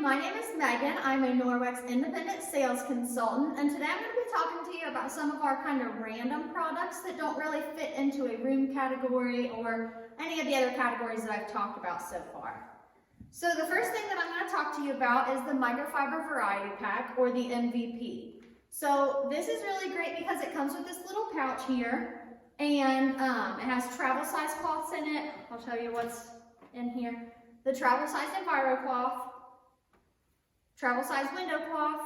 My name is Megan. I'm a Norwex independent sales consultant, and today I'm going to be talking to you about some of our kind of random products that don't really fit into a room category or any of the other categories that I've talked about so far. So the first thing that I'm going to talk to you about is the Microfiber Variety Pack, or the MVP. So this is really great because it comes with this little pouch here, and it has travel size cloths in it. I'll tell you what's in here. The travel size enviro cloth, travel size window cloth,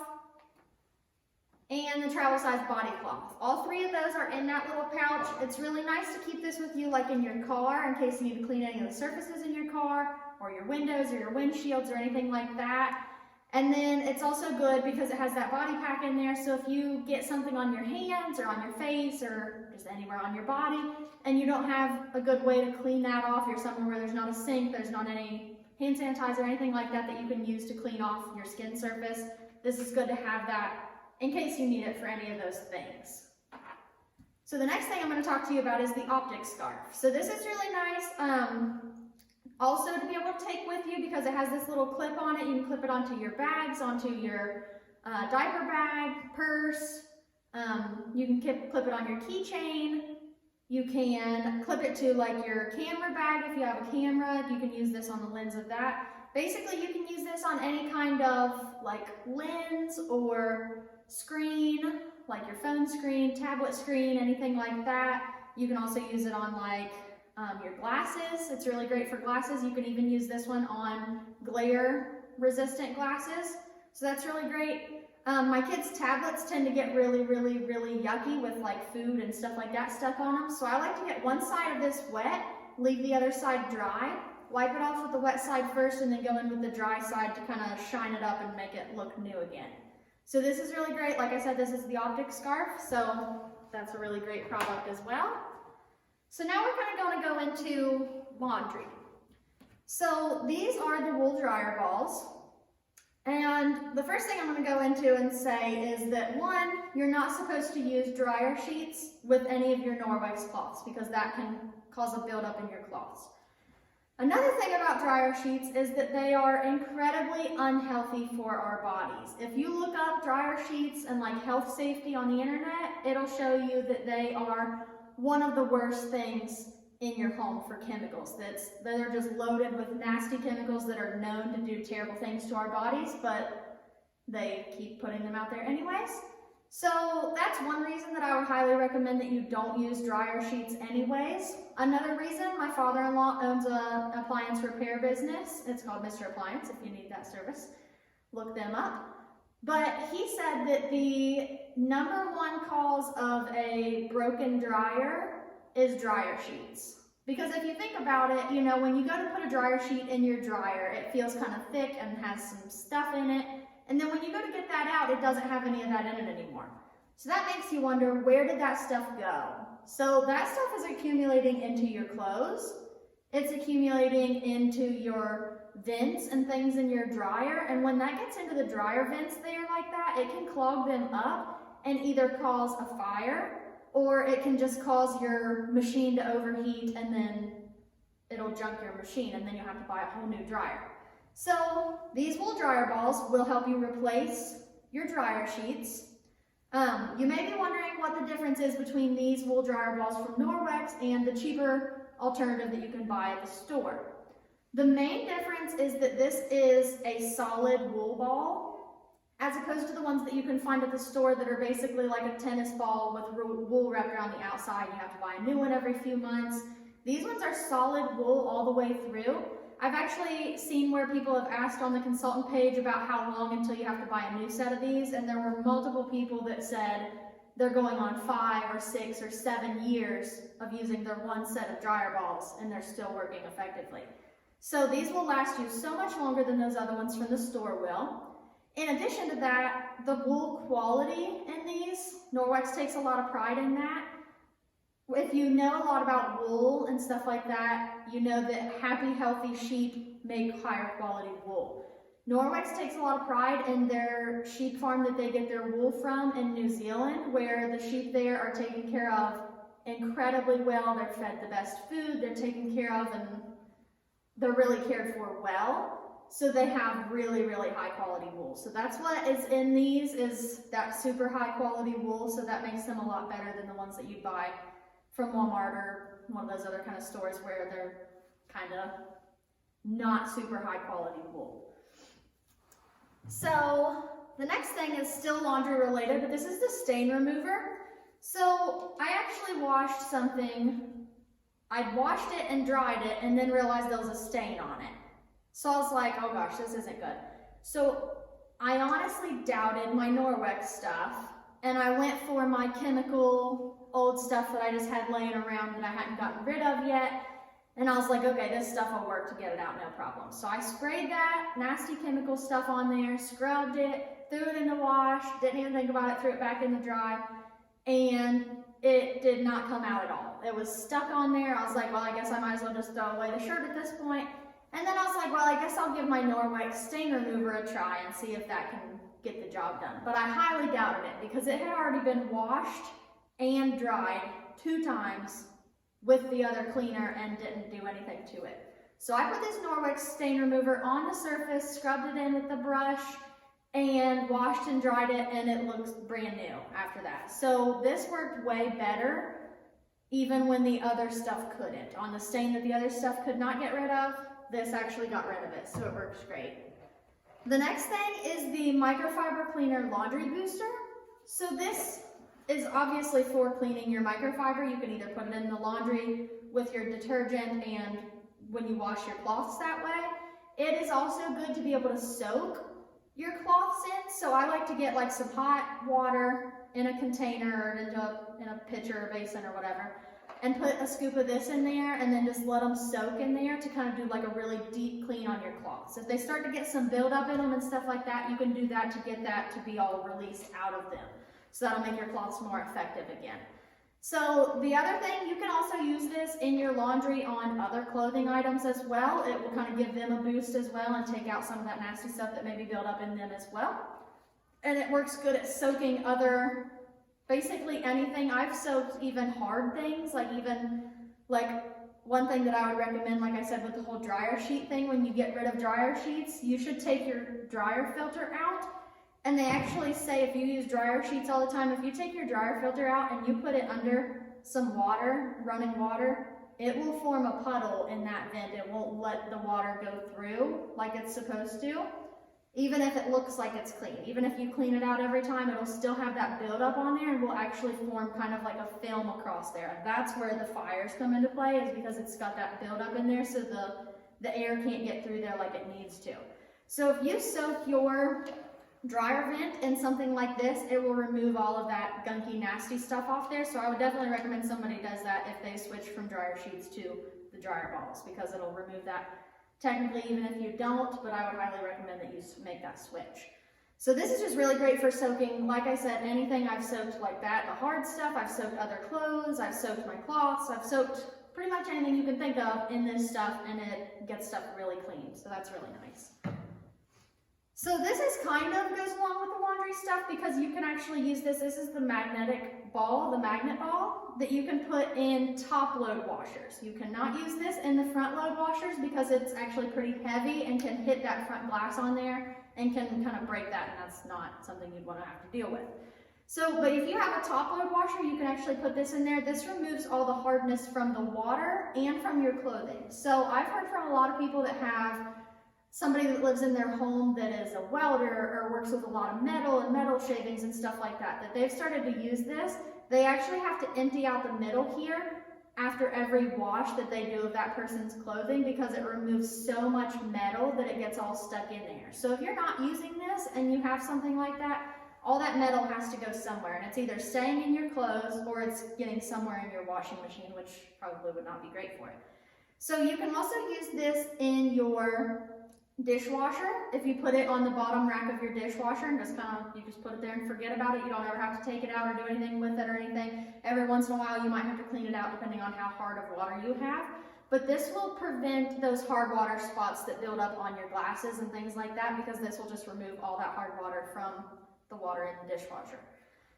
and the travel size body cloth. All three of those are in that little pouch. It's really nice to keep this with you like in your car in case you need to clean any of the surfaces in your car or your windows or your windshields or anything like that. And then it's also good because it has that body pack in there, so if you get something on your hands or on your face or just anywhere on your body and you don't have a good way to clean that off, you're somewhere where there's not a sink, there's not any hand sanitizer or anything like that that you can use to clean off your skin surface, this is good to have that in case you need it for any of those things. So the next thing I'm going to talk to you about is the optic scarf. So this is really nice also to be able to take with you because it has this little clip on it. You can clip it onto your bags, onto your diaper bag, purse. You can clip it on your keychain. You can clip it to like your camera bag if you have a camera. You can use this on the lens of that. Basically, you can use this on any kind of like lens or screen, like your phone screen, tablet screen, anything like that. You can also use it on like your glasses. It's really great for glasses. You can even use this one on glare resistant glasses. So that's really great. My kids' tablets tend to get really yucky with like food and stuff like that stuck on them. So I like to get one side of this wet, leave the other side dry, wipe it off with the wet side first, and then go in with the dry side to kind of shine it up and make it look new again. So this is really great. Like I said, this is the optic scarf, so that's a really great product as well. So now we're kind of going to go into laundry. So these are the wool dryer balls. And the first thing I'm going to go into and say is that one, you're not supposed to use dryer sheets with any of your Norwex cloths because that can cause a buildup in your cloths. Another thing about dryer sheets is that they are incredibly unhealthy for our bodies. If you look up dryer sheets and like health safety on the internet, it'll show you that they are one of the worst things in your home for chemicals. They're just loaded with nasty chemicals that are known to do terrible things to our bodies, but they keep putting them out there anyways. So that's one reason that I would highly recommend that you don't use dryer sheets anyways. Another reason, my father-in-law owns an appliance repair business. It's called Mr. Appliance if you need that service. Look them up. But he said that the #1 cause of a broken dryer is dryer sheets. Because if you think about it, you know, when you go to put a dryer sheet in your dryer, it feels kind of thick and has some stuff in it. And then when you go to get that out, it doesn't have any of that in it anymore. So that makes you wonder, where did that stuff go? So that stuff is accumulating into your clothes. It's accumulating into your vents and things in your dryer. And when that gets into the dryer vents there like that, it can clog them up and either cause a fire, or it can just cause your machine to overheat and then it'll junk your machine and then you'll have to buy a whole new dryer. So these wool dryer balls will help you replace your dryer sheets. You may be wondering what the difference is between these wool dryer balls from Norwex and the cheaper alternative that you can buy at the store. The main difference is that this is a solid wool ball, as opposed to the ones that you can find at the store that are basically like a tennis ball with wool wrapped around the outside. You have to buy a new one every few months. These ones are solid wool all the way through. I've actually seen where people have asked on the consultant page about how long until you have to buy a new set of these, and there were multiple people that said they're going on 5 or 6 or 7 years of using their one set of dryer balls and they're still working effectively. So these will last you so much longer than those other ones from the store will. In addition to that, the wool quality in these, Norwex takes a lot of pride in that. If you know a lot about wool and stuff like that, you know that happy, healthy sheep make higher quality wool. Norwex takes a lot of pride in their sheep farm that they get their wool from in New Zealand, where the sheep there are taken care of incredibly well. They're fed the best food, they're taken care of, and they're really cared for well. so they have really, really high quality wool. So that's what is in these, is that super high quality wool, so that makes them a lot better than the ones that you buy from Walmart or one of those other kind of stores where they're kind of not super high quality wool. So the next thing is still laundry related, but this is the stain remover. So I actually washed something, I'd washed it and dried it and then realized there was a stain on it. So I was like, oh gosh, this isn't good. So I honestly doubted my Norwex stuff and I went for my chemical old stuff that I just had laying around that I hadn't gotten rid of yet. And I was like, okay, this stuff will work to get it out, no problem. So I sprayed that nasty chemical stuff on there, scrubbed it, threw it in the wash, didn't even think about it, threw it back in the dry, and it did not come out at all. It was stuck on there. I was like, well, I guess I might as well just throw away the shirt at this point. And then I was like, well, I guess I'll give my Norwex stain remover a try and see if that can get the job done. But I highly doubted it because it had already been washed and dried 2 times with the other cleaner and didn't do anything to it. So I put this Norwex stain remover on the surface, scrubbed it in with the brush, and washed and dried it, and it looks brand new after that. So this worked way better, even when the other stuff couldn't. On the stain that the other stuff could not get rid of, this actually got rid of it, so it works great. The next thing is the Microfiber Cleaner Laundry Booster. So this is obviously for cleaning your microfiber. You can either put it in the laundry with your detergent and when you wash your cloths that way. It is also good to be able to soak your cloths in. So I like to get like some hot water in a container or in a pitcher or basin or whatever, and put a scoop of this in there and then just let them soak in there to kind of do like a really deep clean on your cloths. If they start to get some buildup in them and stuff like that, you can do that to get that to be all released out of them. So that'll make your cloths more effective again. So the other thing, you can also use this in your laundry on other clothing items as well. It will kind of give them a boost as well and take out some of that nasty stuff that may be built up in them as well. And it works good at soaking other, basically anything. I've soaked even hard things, like one thing that I would recommend, like I said, with the whole dryer sheet thing, when you get rid of dryer sheets, you should take your dryer filter out. And they actually say if you use dryer sheets all the time, if you take your dryer filter out and you put it under some water, running water, it will form a puddle in that vent. It won't let the water go through like it's supposed to, even if it looks like it's clean. Even if you clean it out every time, it'll still have that buildup on there and will actually form kind of like a film across there. And that's where the fires come into play, is because it's got that buildup in there, so the air can't get through there like it needs to. So if you soak your dryer vent in something like this, it will remove all of that gunky, nasty stuff off there. So I would definitely recommend somebody does that if they switch from dryer sheets to the dryer balls, because it'll remove that. Technically, even if you don't, but I would highly recommend that you make that switch. So this is just really great for soaking, like I said, anything I've soaked like that, the hard stuff. I've soaked other clothes, I've soaked my cloths, I've soaked pretty much anything you can think of in this stuff, and it gets stuff really clean. So that's really nice. So this is kind of goes along with the laundry stuff, because you can actually use this. This is the magnetic ball, the magnet ball, that you can put in top load washers. You cannot use this in the front load washers because it's actually pretty heavy and can hit that front glass on there and can kind of break that, and that's not something you'd want to have to deal with. So, but if you have a top load washer, you can actually put this in there. This removes all the hardness from the water and from your clothing. So I've heard from a lot of people that have somebody that lives in their home that is a welder or works with a lot of metal and metal shavings and stuff like that, that they've started to use this. They actually have to empty out the middle here after every wash that they do of that person's clothing, because it removes so much metal that it gets all stuck in there. So if you're not using this and you have something like that, all that metal has to go somewhere, and it's either staying in your clothes or it's getting somewhere in your washing machine, which probably would not be great for it. So you can also use this in your dishwasher. If you put it on the bottom rack of your dishwasher and you just put it there and forget about it, you don't ever have to take it out or do anything with it or anything. Every once in a while you might have to clean it out depending on how hard of water you have, but this will prevent those hard water spots that build up on your glasses and things like that, because this will just remove all that hard water from the water in the dishwasher.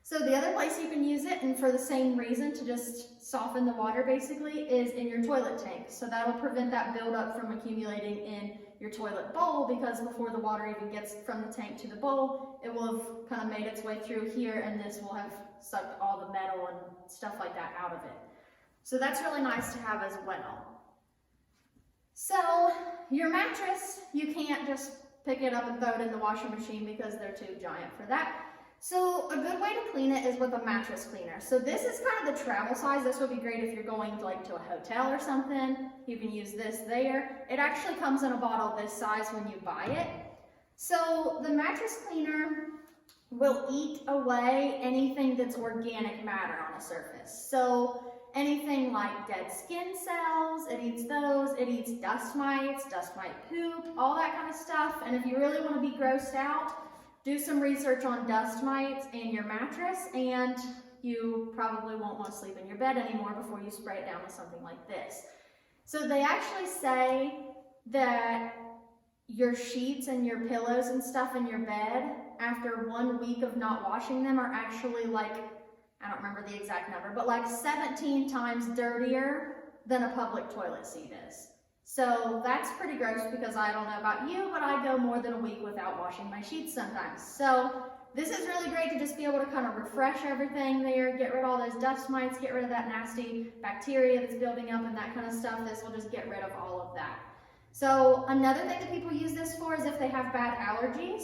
So the other place you can use it, and for the same reason, to just soften the water basically, is in your toilet tank. So that'll prevent that buildup from accumulating in your toilet bowl, because before the water even gets from the tank to the bowl, it will have kind of made its way through here, and this will have sucked all the metal and stuff like that out of it. So that's really nice to have as well. So your mattress, you can't just pick it up and throw it in the washing machine because they're too giant for that. So a good way to clean it is with a mattress cleaner. So this is kind of the travel size. This would be great if you're going to a hotel or something. You can use this there. It actually comes in a bottle this size when you buy it. So the mattress cleaner will eat away anything that's organic matter on a surface. So anything like dead skin cells, it eats those. It eats dust mites, dust mite poop, all that kind of stuff. And if you really want to be grossed out, do some research on dust mites in your mattress, and you probably won't want to sleep in your bed anymore before you spray it down with something like this. So they actually say that your sheets and your pillows and stuff in your bed, after 1 week of not washing them, are actually like, I don't remember the exact number, but like 17 times dirtier than a public toilet seat is. So that's pretty gross, because I don't know about you, but I go more than a week without washing my sheets sometimes. So this is really great to just be able to kind of refresh everything there, get rid of all those dust mites, get rid of that nasty bacteria that's building up and that kind of stuff. This will just get rid of all of that. So another thing that people use this for is if they have bad allergies,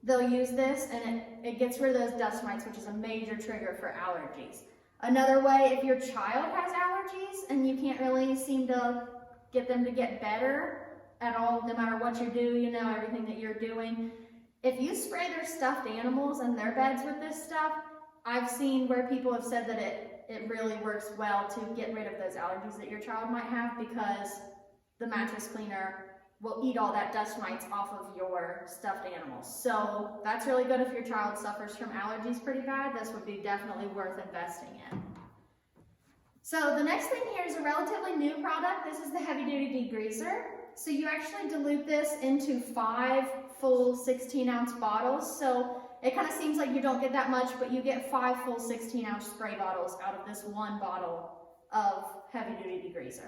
they'll use this, and it gets rid of those dust mites, which is a major trigger for allergies. Another way, if your child has allergies and you can't really seem to get them to get better at all, no matter what you do, you know, everything that you're doing. If you spray their stuffed animals and their beds with this stuff, I've seen where people have said that it really works well to get rid of those allergies that your child might have, because the mattress cleaner will eat all that dust mites off of your stuffed animals. So that's really good if your child suffers from allergies pretty bad. This would be definitely worth investing in. So the next thing here is a relatively new product. This is the heavy duty degreaser. So you actually dilute this into 5 full 16-ounce bottles. So it kind of seems like you don't get that much, but you get 5 full 16-ounce spray bottles out of this 1 bottle of heavy duty degreaser.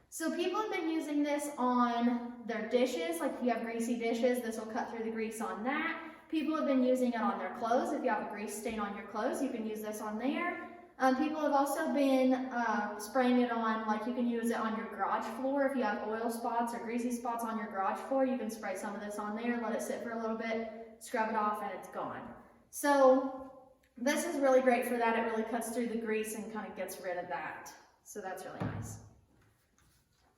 So people have been using this on their dishes. Like if you have greasy dishes, this will cut through the grease on that. People have been using it on their clothes. If you have a grease stain on your clothes, you can use this on there. People have also been spraying it on, like you can use it on your garage floor. If you have oil spots or greasy spots on your garage floor, you can spray some of this on there, let it sit for a little bit, scrub it off, and it's gone. So this is really great for that. It really cuts through the grease and kind of gets rid of that. So that's really nice.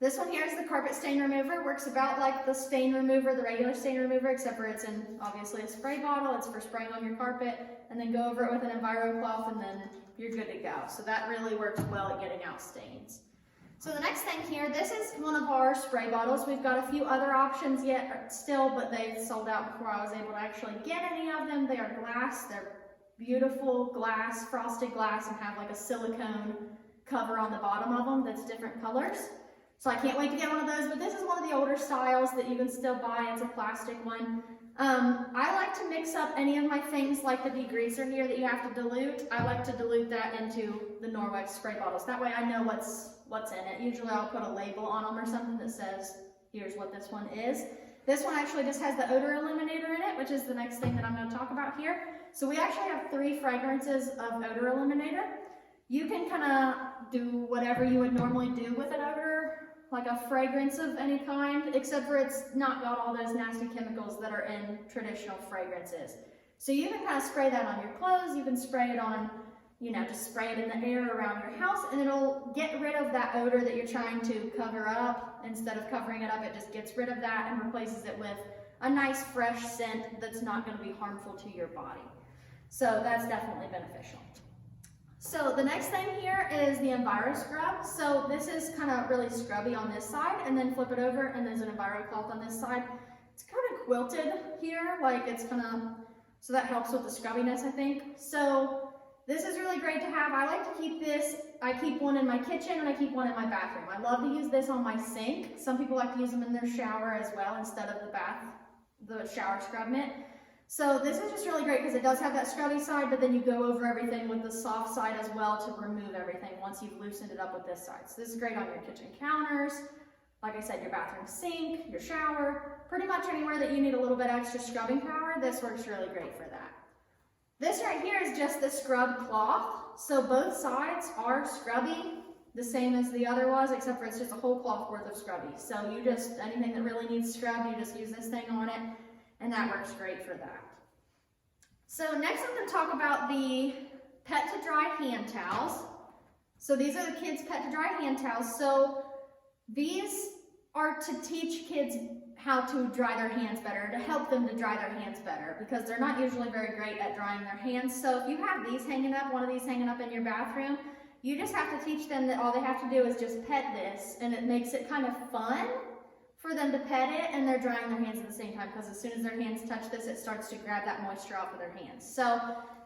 This one here is the carpet stain remover. Works about like the stain remover, the regular stain remover, except for it's in obviously a spray bottle. It's for spraying on your carpet, and then go over it with an enviro cloth, and then you're good to go. So that really works well at getting out stains. So the next thing here, this is one of our spray bottles. We've got a few other options yet still, but they sold out before I was able to actually get any of them. They are glass. They're beautiful glass, frosted glass, and have like a silicone cover on the bottom of them that's different colors. So I can't wait to get one of those, but this is one of the older styles that you can still buy. It's a plastic one. I like to mix up any of my things like the degreaser here that you have to dilute. I like to dilute that into the Norwex spray bottles. That way I know what's in it. Usually I'll put a label on them or something that says, here's what this one is. This one actually just has the odor eliminator in it, which is the next thing that I'm going to talk about here. So we actually have 3 fragrances of odor eliminator. You can kind of do whatever you would normally do with an odor, like a fragrance of any kind, except for it's not got all those nasty chemicals that are in traditional fragrances. So you can kind of spray that on your clothes, you can spray it on, you know, just spray it in the air around your house, and it'll get rid of that odor that you're trying to cover up. Instead of covering it up, it just gets rid of that and replaces it with a nice fresh scent that's not going to be harmful to your body. So that's definitely beneficial. So the next thing here is the enviroscrub. So this is kind of really scrubby on this side, and then flip it over and there's an enviro cloth on this side. It's kind of quilted here, like it's kind of, so that helps with the scrubbiness, I think. So this is really great to have. I like to keep this, I keep one in my kitchen and I keep one in my bathroom. I love to use this on my sink. Some people like to use them in their shower as well instead of the shower scrub mitt. So this is just really great because it does have that scrubby side, but then you go over everything with the soft side as well to remove everything once you've loosened it up with this side. So this is great on your kitchen counters, like I said, your bathroom sink, your shower, pretty much anywhere that you need a little bit extra scrubbing power, this works really great for that. This right here is just the scrub cloth. So both sides are scrubby, the same as the other was, except for it's just a whole cloth worth of scrubby. So you just, anything that really needs scrubbed, you just use this thing on it, and that works great for that. So next I'm going to talk about the pet to dry hand towels. So these are the kids' pet to dry hand towels. So these are to teach kids how to dry their hands better, to help them to dry their hands better, because they're not usually very great at drying their hands. So if you have these hanging up, one of these hanging up in your bathroom, you just have to teach them that all they have to do is just pet this, and it makes it kind of fun for them to pet it, and they're drying their hands at the same time, because as soon as their hands touch this, it starts to grab that moisture off of their hands. So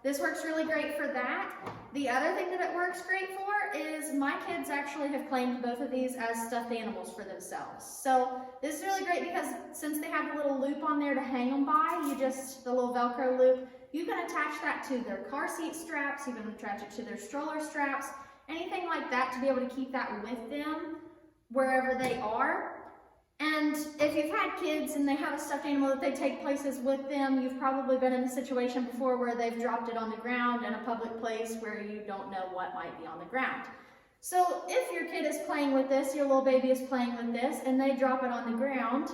this works really great for that. The other thing that it works great for is my kids actually have claimed both of these as stuffed animals for themselves. So this is really great because since they have a little loop on there to hang them by, the little Velcro loop, you can attach that to their car seat straps, you can attach it to their stroller straps, anything like that to be able to keep that with them wherever they are. And if you've had kids and they have a stuffed animal that they take places with them, you've probably been in a situation before where they've dropped it on the ground in a public place where you don't know what might be on the ground. So if your kid is playing with this, your little baby is playing with this, and they drop it on the ground,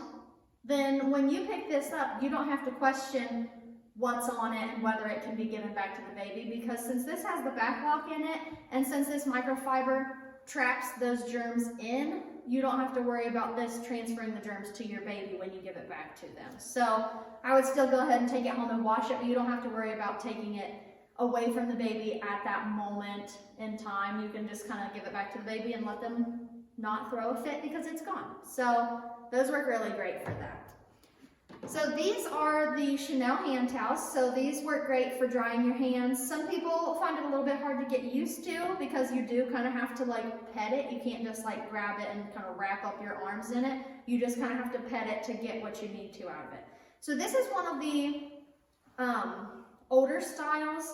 then when you pick this up, you don't have to question what's on it and whether it can be given back to the baby, because since this has the back lock in it, and since this microfiber traps those germs in, you don't have to worry about this transferring the germs to your baby when you give it back to them. So I would still go ahead and take it home and wash it, but you don't have to worry about taking it away from the baby at that moment in time. You can just kind of give it back to the baby and let them not throw a fit because it's gone. So those work really great for that. So these are the chenille hand towels. So these work great for drying your hands. Some people find it a little bit hard to get used to because you do kind of have to like pet it. You can't just like grab it and kind of wrap up your arms in it. You just kind of have to pet it to get what you need to out of it. So this is one of the older styles.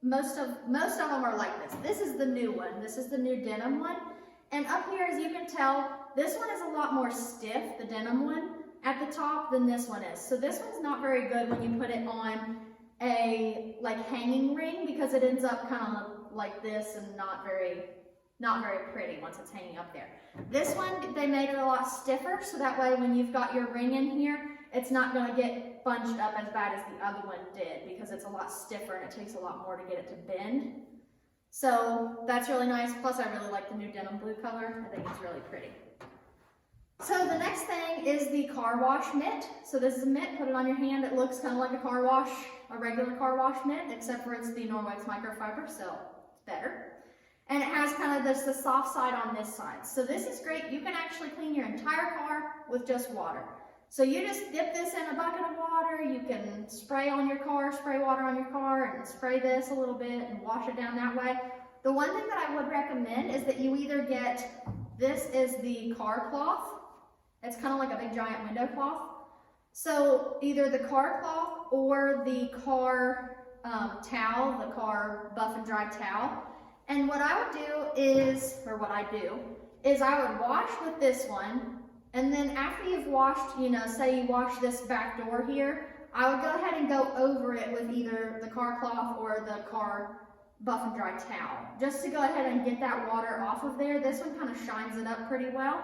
Most of them are like this. This is the new one. This is the new denim one. And up here, as you can tell, this one is a lot more stiff, the denim one, at the top than this one is. So this one's not very good when you put it on a like hanging ring, because it ends up kind of like this and not very pretty once it's hanging up there. This one, they made it a lot stiffer, so that way when you've got your ring in here, it's not going to get bunched up as bad as the other one did, because it's a lot stiffer and it takes a lot more to get it to bend. So that's really nice. Plus I really like the new denim blue color. I think it's really pretty. So the next thing is the car wash mitt. So this is a mitt, put it on your hand. It looks kind of like a car wash, a regular car wash mitt, except for it's the Norwex microfiber, so it's better. And it has kind of the soft side on this side. So this is great. You can actually clean your entire car with just water. So you just dip this in a bucket of water. You can spray on your car, spray water on your car, and spray this a little bit and wash it down that way. The one thing that I would recommend is that you either get, this is the car cloth. It's kind of like a big giant window cloth. So either the car cloth or the car towel, the car buff and dry towel. And what I would do is, or what I do, is I would wash with this one. And then after you've washed, you know, say you wash this back door here, I would go ahead and go over it with either the car cloth or the car buff and dry towel, just to go ahead and get that water off of there. This one kind of shines it up pretty well.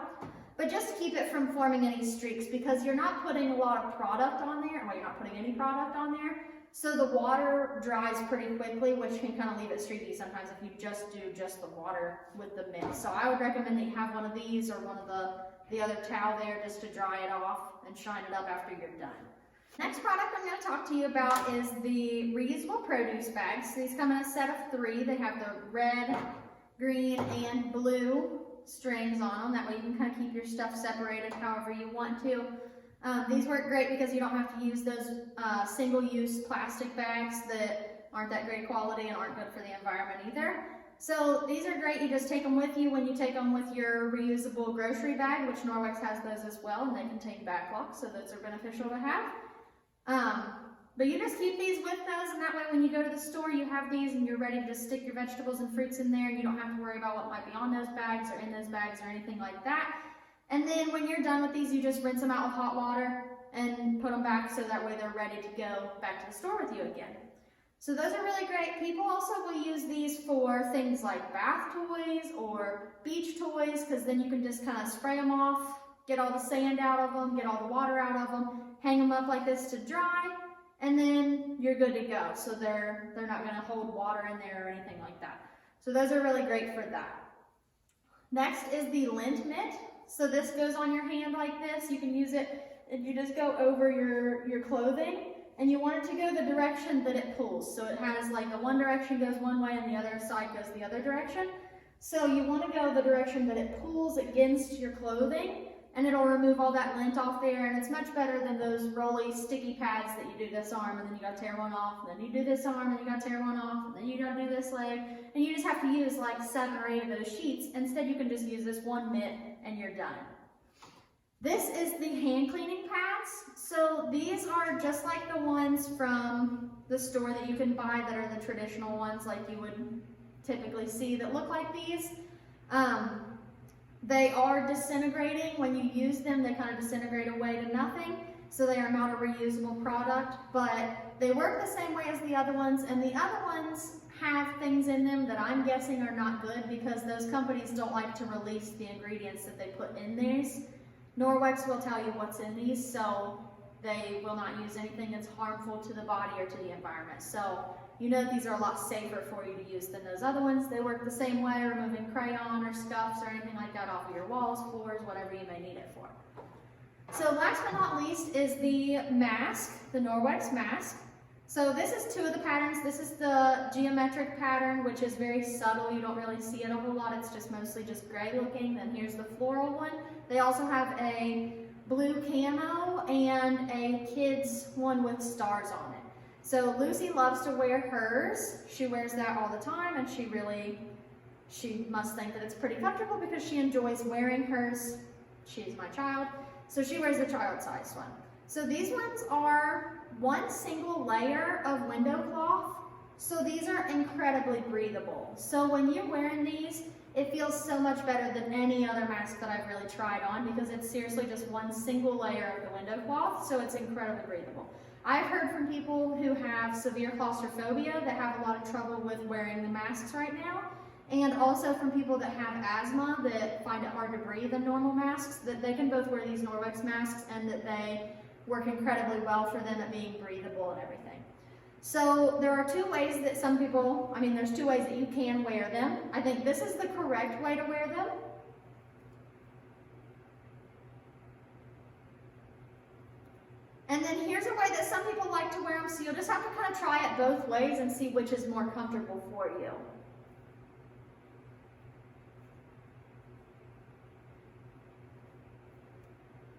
But just to keep it from forming any streaks, because you're not putting a lot of product on there, well, you're not putting any product on there, so the water dries pretty quickly, which can kind of leave it streaky sometimes if you just do just the water with the mitt. So I would recommend that you have one of these or one of the other towel there just to dry it off and shine it up after you're done. Next product I'm going to talk to you about is the reusable produce bags. These come in a set of 3. They have the red, green, and blue strings on them. That way you can kind of keep your stuff separated however you want to. These work great because you don't have to use those single-use plastic bags that aren't that great quality and aren't good for the environment either. So these are great. You just take them with you when you take them with your reusable grocery bag, which Norwex has those as well, and they contain back locks, so those are beneficial to have. But you just keep these with those, and that way when you go to the store, you have these and you're ready to just stick your vegetables and fruits in there, and you don't have to worry about what might be on those bags or in those bags or anything like that. And then when you're done with these, you just rinse them out with hot water and put them back so that way they're ready to go back to the store with you again. So those are really great. People also will use these for things like bath toys or beach toys, because then you can just kind of spray them off, get all the sand out of them, get all the water out of them, hang them up like this to dry, and then you're good to go. So they're not going to hold water in there or anything like that. So those are really great for that. Next is the lint mitt. So this goes on your hand like this. You can use it and you just go over your clothing, and you want it to go the direction that it pulls. So it has like the one direction goes one way and the other side goes the other direction. So you want to go the direction that it pulls against your clothing, and it'll remove all that lint off there, and it's much better than those rolly sticky pads that you do this arm and then you gotta tear one off, and then you do this arm and you gotta tear one off, and then you gotta do this leg, and you just have to use like 7 or 8 of those sheets. Instead, you can just use this one mitt and you're done. This is the hand cleaning pads. So these are just like the ones from the store that you can buy that are the traditional ones like you would typically see that look like these. They are disintegrating. When you use them, they kind of disintegrate away to nothing. So they are not a reusable product, but they work the same way as the other ones. And the other ones have things in them that I'm guessing are not good because those companies don't like to release the ingredients that they put in these. Norwex will tell you what's in these, so they will not use anything that's harmful to the body or to the environment. So you know these are a lot safer for you to use than those other ones. They work the same way, removing crayon or scuffs or anything like that off of your walls, floors, whatever you may need it for. So last but not least is the mask, the Norwex mask. So this is 2 of the patterns. This is the geometric pattern, which is very subtle. You don't really see it a whole lot. It's just mostly just gray looking. Then here's the floral one. They also have a blue camo and a kid's one with stars on it. So Lucy loves to wear hers. She wears that all the time, and she must think that it's pretty comfortable because she enjoys wearing hers. She's my child, so she wears the child size one. So these ones are 1 single layer of window cloth. So these are incredibly breathable. So when you're wearing these, it feels so much better than any other mask that I've really tried on because it's seriously just 1 single layer of the window cloth, so it's incredibly breathable. I've heard from people who have severe claustrophobia that have a lot of trouble with wearing the masks right now, and also from people that have asthma that find it hard to breathe in normal masks, that they can both wear these Norwex masks and that they work incredibly well for them at being breathable and everything. So there are 2 ways that some people, there's 2 ways that you can wear them. I think this is the correct way to wear them. And then here's a way that some people like to wear them, so you'll just have to kind of try it both ways and see which is more comfortable for you.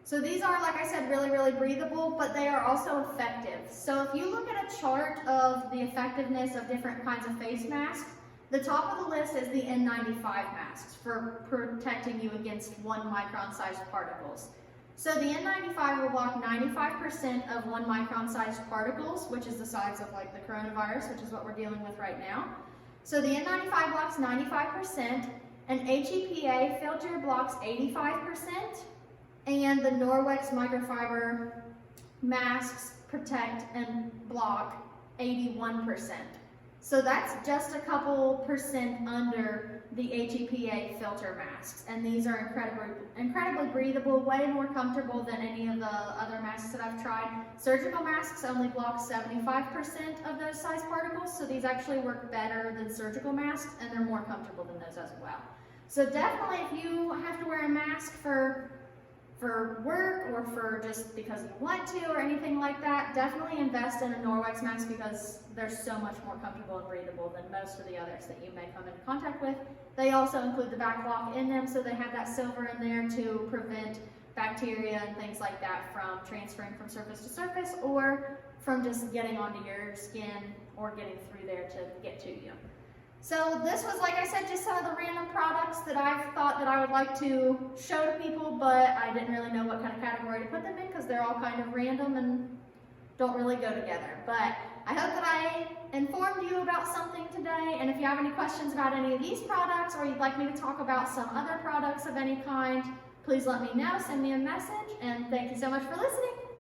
So these are, like I said, really, really breathable, but they are also effective. So if you look at a chart of the effectiveness of different kinds of face masks, the top of the list is the N95 masks for protecting you against 1 micron sized particles. So the N95 will block 95% of 1 micron sized particles, which is the size of like the coronavirus, which is what we're dealing with right now. So the N95 blocks 95%, an HEPA filter blocks 85%, and the Norwex microfiber masks protect and block 81%. So that's just a couple percent under the HEPA filter masks. And these are incredibly breathable, way more comfortable than any of the other masks that I've tried. Surgical masks only block 75% of those size particles, so these actually work better than surgical masks, and they're more comfortable than those as well. So definitely if you have to wear a mask for work or for just because you want to or anything like that, definitely invest in a Norwex mask because they're so much more comfortable and breathable than most of the others that you may come into contact with. They also include the back lock in them, so they have that silver in there to prevent bacteria and things like that from transferring from surface to surface or from just getting onto your skin or getting through there to get to you. So this was, like I said, just some of the random products that I've thought that I would like to show to people, but I didn't really know what kind of category to put them in because they're all kind of random and don't really go together. But I hope that I informed you about something today, and if you have any questions about any of these products or you'd like me to talk about some other products of any kind, please let me know, send me a message, and thank you so much for listening.